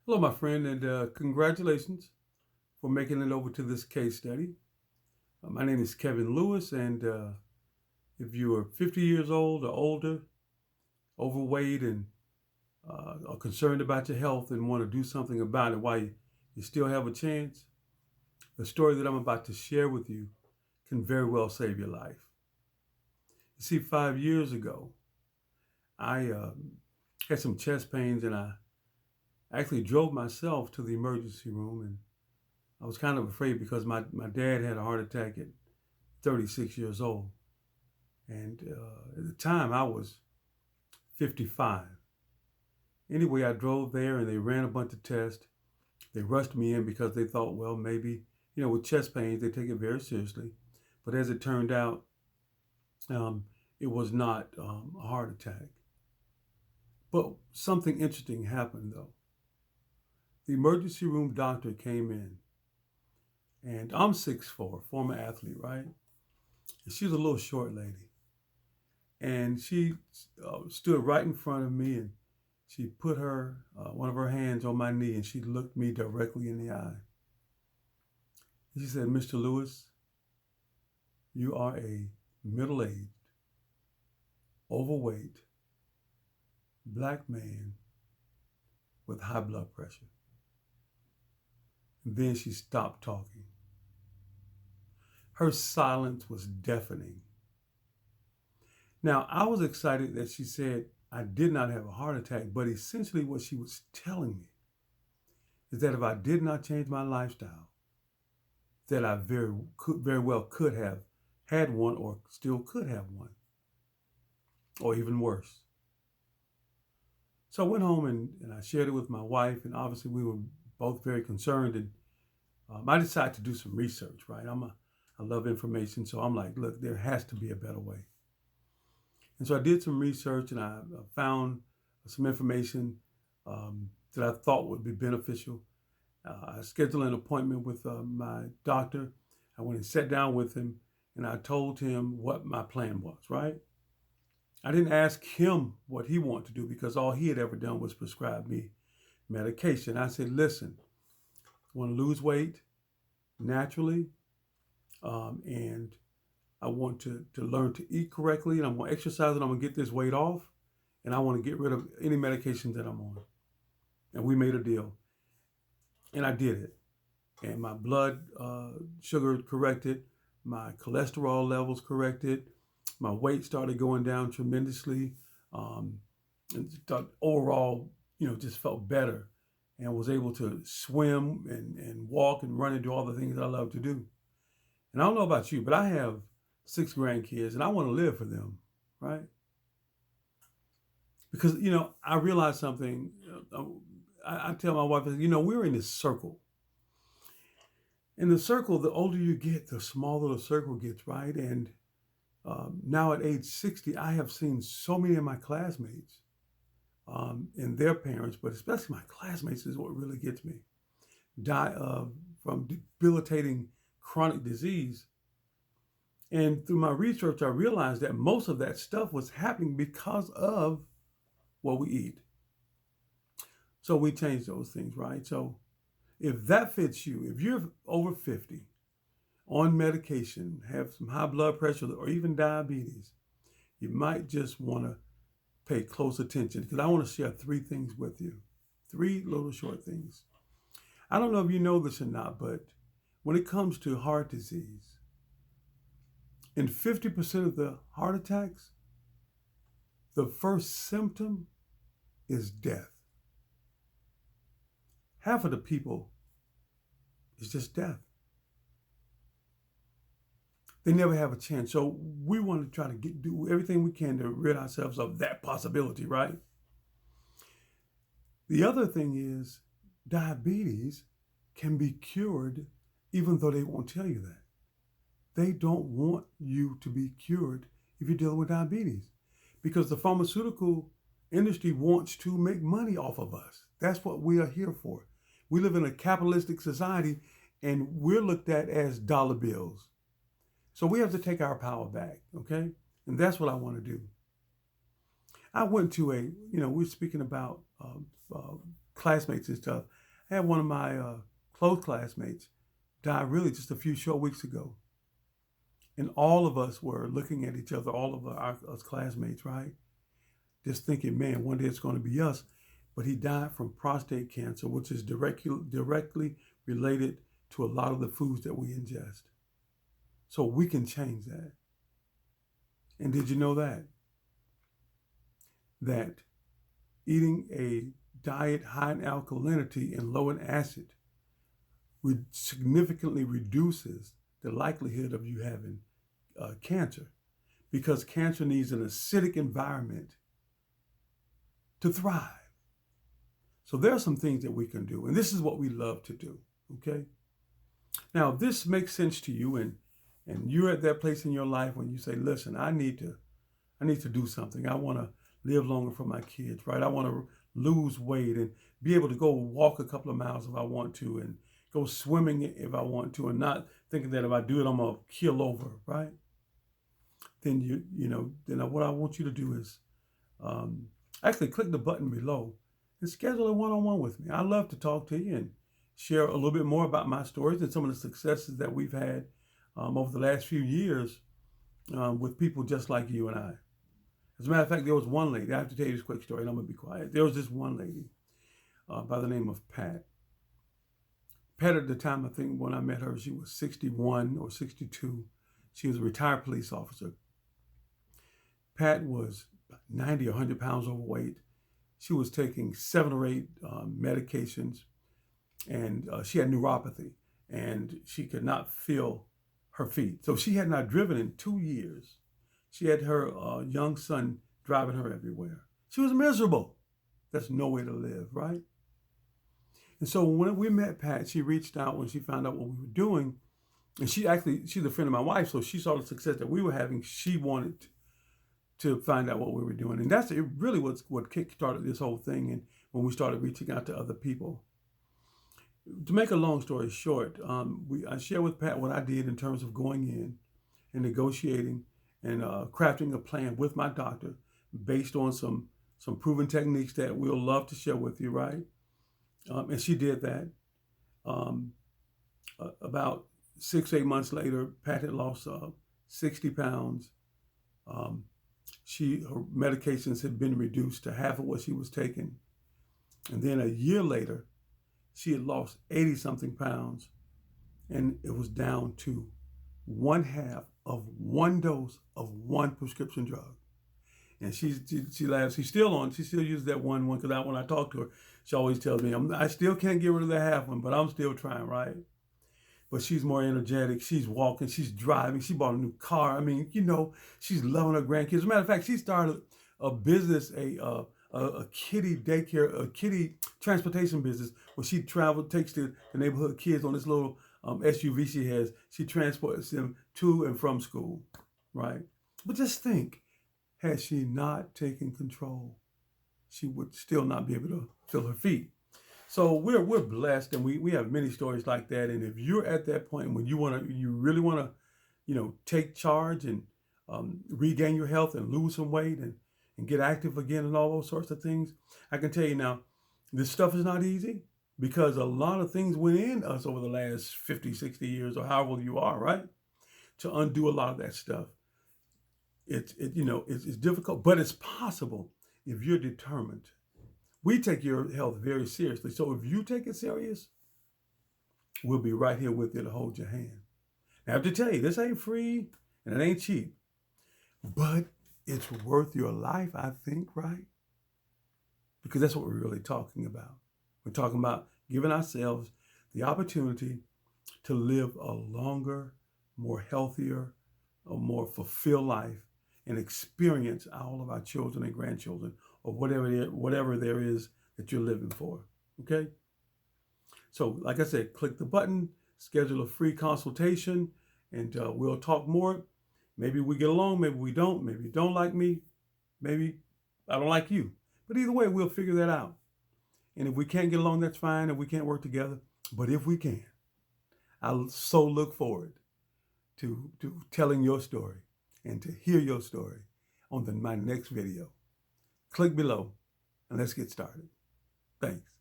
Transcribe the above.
Hello, my friend, and congratulations for making it over to this case study. My name is Kevin Lewis, and if you are 50 years old or older, overweight, and are concerned about your health and want to do something about it while you still have a chance, the story that I'm about to share with you can very well save your life. You see, 5 years ago, I had some chest pains, and I actually drove myself to the emergency room, and I was kind of afraid because my dad had a heart attack at 36 years old. And at the time, I was 55. Anyway, I drove there and they ran a bunch of tests. They rushed me in because they thought, well, maybe, with chest pains, they take it very seriously. But as it turned out, um, it was not a heart attack. But something interesting happened, though. The emergency room doctor came in, and I'm 6'4", former athlete, right? And she was a little short lady. And she stood right in front of me, and she put one of her hands on my knee, and she looked me directly in the eye. And she said, "Mr. Lewis, you are a middle-aged, overweight, black man with high blood pressure." And then she stopped talking. Her silence was deafening. Now, I was excited that she said I did not have a heart attack, but essentially what she was telling me is that if I did not change my lifestyle, that I very well could have had one, or still could have one, or even worse. So I went home and I shared it with my wife, and obviously we were both very concerned. And I decided to do some research, right? I love information, so I'm like, look, there has to be a better way. And so I did some research, and I found some information that I thought would be beneficial. I scheduled an appointment with my doctor. I went and sat down with him, and I told him what my plan was, right? I didn't ask him what he wanted to do because all he had ever done was prescribe me medication. I said, listen, I want to lose weight naturally, and I want to learn to eat correctly, and I'm going to exercise, and I'm going to get this weight off, and I want to get rid of any medications that I'm on. And we made a deal, and I did it. And my blood sugar corrected, my cholesterol levels corrected, my weight started going down tremendously, and overall, just felt better, and was able to swim and walk and run and do all the things that I love to do. And I don't know about you, but I have 6 grandkids, and I want to live for them, right? Because, I realized something. I tell my wife, we're in this circle. In the circle, the older you get, the smaller the circle gets, right? And now at age 60, I have seen so many of my classmates and their parents, but especially my classmates is what really gets me, die from debilitating chronic disease. And through my research, I realized that most of that stuff was happening because of what we eat. So we changed those things, right? So if that fits you, if you're over 50, on medication, have some high blood pressure or even diabetes, you might just want to pay close attention, because I want to share 3 things with you. 3 little short things. I don't know if you know this or not, but when it comes to heart disease, in 50% of the heart attacks, the first symptom is death. Half of the people is just death. They never have a chance. So we want to try to do everything we can to rid ourselves of that possibility, right? The other thing is diabetes can be cured even though they won't tell you that. They don't want you to be cured if you're dealing with diabetes, because the pharmaceutical industry wants to make money off of us. That's what we are here for. We live in a capitalistic society, and we're looked at as dollar bills. So we have to take our power back, okay? And that's what I want to do. I went to we're speaking about classmates and stuff. I had one of my close classmates die really just a few short weeks ago. And all of us were looking at each other, all of us classmates, right? Just thinking, man, one day it's going to be us. But he died from prostate cancer, which is directly related to a lot of the foods that we ingest. So we can change that. And did you know that? That eating a diet high in alkalinity and low in acid significantly reduces the likelihood of you having cancer, because cancer needs an acidic environment to thrive. So there are some things that we can do, and this is what we love to do, okay? Now, if this makes sense to you, and you're at that place in your life when you say, listen, I need to do something. I want to live longer for my kids, right? I want to lose weight and be able to go walk a couple of miles if I want to, and go swimming if I want to, and not thinking that if I do it, I'm going to keel over, right? Then then what I want you to do is actually click the button below and schedule a one-on-one with me. I love to talk to you and share a little bit more about my stories and some of the successes that we've had over the last few years with people just like you and I. As a matter of fact, there was one lady, I have to tell you this quick story and I'm going to be quiet. There was this one lady by the name of Pat. Pat, at the time, I think when I met her, she was 61 or 62. She was a retired police officer. Pat was 90 or 100 pounds overweight. She was taking 7 or 8 medications, and she had neuropathy, and she could not feel her feet. So she had not driven in 2 years. She had her young son driving her everywhere. She was miserable. That's no way to live, right? And so when we met Pat, she reached out when she found out what we were doing. And she's a friend of my wife, so she saw the success that we were having. She wanted to find out what we were doing. And that's really what kick-started this whole thing, and when we started reaching out to other people. To make a long story short, I shared with Pat what I did in terms of going in and negotiating and crafting a plan with my doctor based on some proven techniques that we'll love to share with you, right? And she did that. About 6-8 months later, Pat had lost 60 pounds. Her medications had been reduced to half of what she was taking. And then a year later, she had lost 80-something pounds, and it was down to 1/2 of 1 dose of 1 prescription drug. And she laughs. She still uses that one because when I talk to her, she always tells me, I still can't get rid of the half one, but I'm still trying, right? But she's more energetic. She's walking. She's driving. She bought a new car. I mean, she's loving her grandkids. As a matter of fact, she started a business, a kitty daycare, a kitty transportation business where she takes the neighborhood kids on this little SUV she has. She transports them to and from school, right? But just think, had she not taken control, she would still not be able to feel her feet. So we're blessed, and we have many stories like that. And if you're at that point when you really want to, take charge and regain your health and lose some weight and get active again and all those sorts of things, I can tell you now, this stuff is not easy because a lot of things went in us over the last 50, 60 years or however old you are, right? To undo a lot of that stuff. It's difficult, but it's possible if you're determined. We take your health very seriously. So if you take it serious, we'll be right here with you to hold your hand. Now, I have to tell you, this ain't free and it ain't cheap, but it's worth your life, I think, right? Because that's what we're really talking about. We're talking about giving ourselves the opportunity to live a longer, more healthier, a more fulfilled life and experience all of our children and grandchildren or whatever there is that you're living for, okay? So like I said, click the button, schedule a free consultation, and we'll talk more. Maybe we get along, maybe we don't. Maybe you don't like me, maybe I don't like you. But either way, we'll figure that out. And if we can't get along, that's fine. If we can't work together, but if we can, I'll so look forward to telling your story and to hear your story on my next video. Click below and let's get started. Thanks.